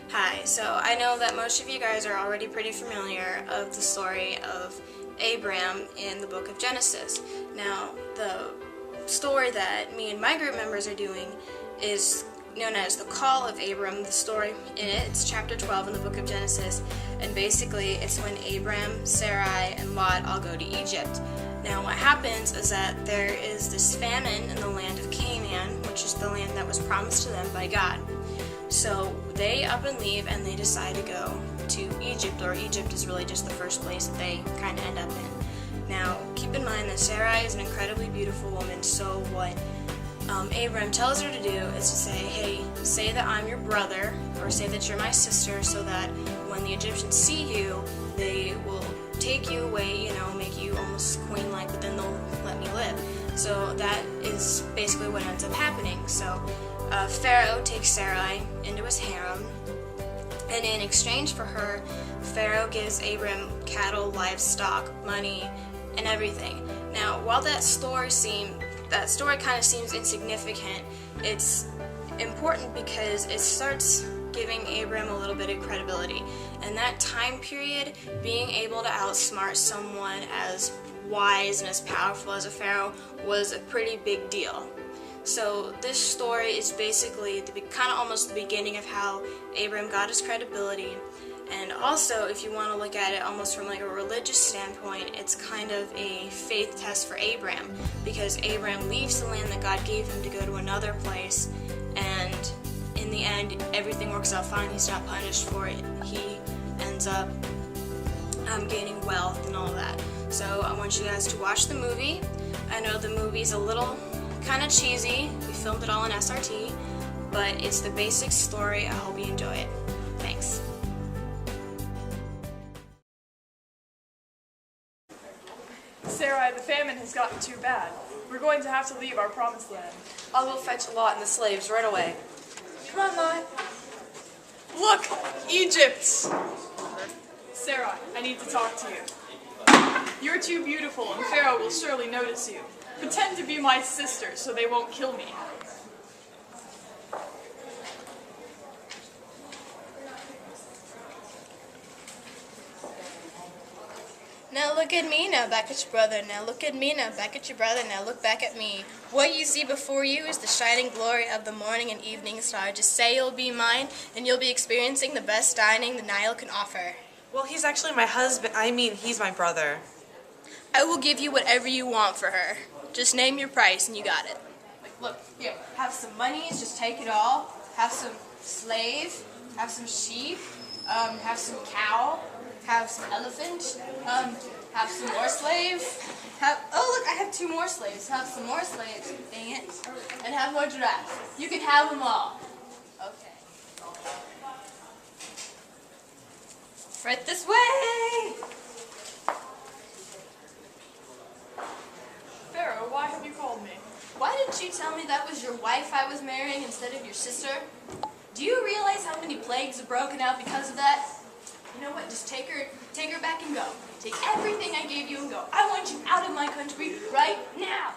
Hi, so I know that most of you guys are already pretty familiar of the story of Abram in the book of Genesis. Now, the story that me and my group members are doing is known as the Call of Abram. The story in it, it's chapter 12 in the book of Genesis, and basically it's when Abram, Sarai, and Lot all go to Egypt. Now what happens is that there is this famine in the land of Canaan, which is the land that was promised to them by God. So they up and leave and they decide to go to Egypt, or Egypt is really just the first place that they kind of end up in. Now keep in mind that Sarai is an incredibly beautiful woman, so what Abram tells her to do is to say, hey, say that I'm your brother, or say that you're my sister, so that when the Egyptians see you, they will take you away, make you almost queen-like, but then they'll let me live. So that is basically what ends up happening. So Pharaoh takes Sarai into his harem, and in exchange for her, Pharaoh gives Abram cattle, livestock, money, and everything. Now, while that story kind of seems insignificant, it's important because it starts giving Abram a little bit of credibility. And that time period, being able to outsmart someone as wise and as powerful as a pharaoh was a pretty big deal. So this story is basically kind of almost the beginning of how Abram got his credibility. And also, if you want to look at it almost from like a religious standpoint, it's kind of a faith test for Abram, because Abram leaves the land that God gave him to go to another place, and in the end, everything works out fine. He's not punished for it. He ends up gaining wealth and all that. So I want you guys to watch the movie. I know the movie's a little kind of cheesy. We filmed it all in SRT, but it's the basic story. I hope you enjoy it. Thanks. Sarai, the famine has gotten too bad. We're going to have to leave our promised land. I'll go fetch Lot and the slaves right away. Come on, Lot. Look! Egypt! Sarai, I need to talk to you. You're too beautiful, and Pharaoh will surely notice you. Pretend to be my sister so they won't kill me. Now look at me, now back at your brother. Now look at me, now back at your brother. Now look back at me. What you see before you is the shining glory of the morning and evening star. Just say you'll be mine, and you'll be experiencing the best dining the Nile can offer. Well, he's actually my husband. He's my brother. I will give you whatever you want for her. Just name your price and you got it. Like, look, here, have some monies, just take it all. Have some slave, have some sheep, have some cow, have some elephant, have some more slaves. Oh look, I have 2 more slaves. Have some more slaves, dang it. And have more giraffes. You can have them all. Okay. Right this way! Pharaoh, why have you called me? Why didn't you tell me that was your wife I was marrying instead of your sister? Do you realize how many plagues have broken out because of that? You know what, just take her back and go. Take everything I gave you and go. I want you out of my country right now!